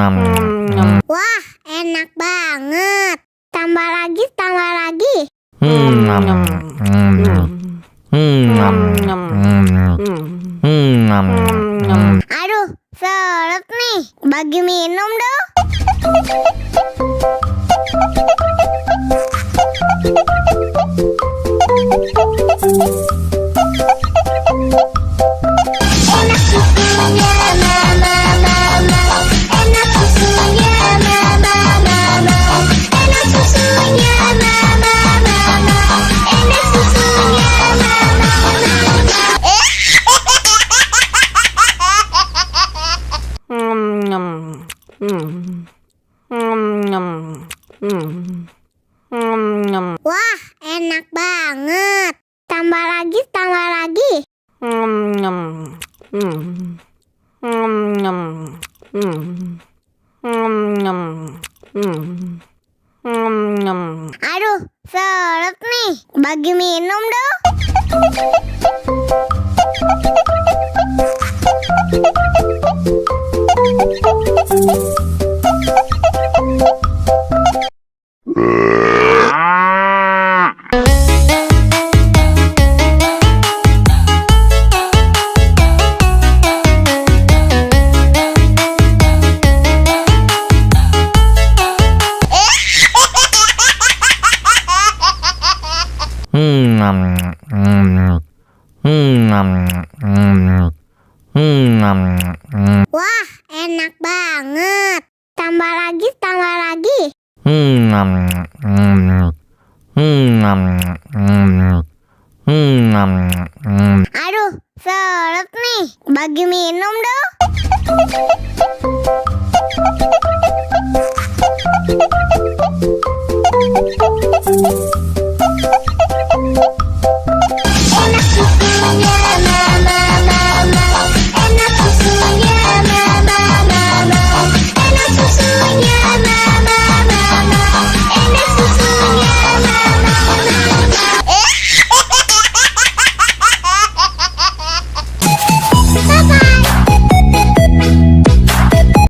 Wah, enak banget. Tambah lagi, tambah lagi. Aduh, seret nih. Bagi minum dong. Enak susunya, mama, mama. Enak susunya, mama, mama. Enak susunya, mama, mama. Enak susunya, mama, mama. Wah, enak banget. Tambah lagi, tambah lagi. Aduh, seret nih. Bagi minum dong. Wah, enak banget. Tambah lagi, tambah lagi. Aduh, seret nih. Bagi minum dong.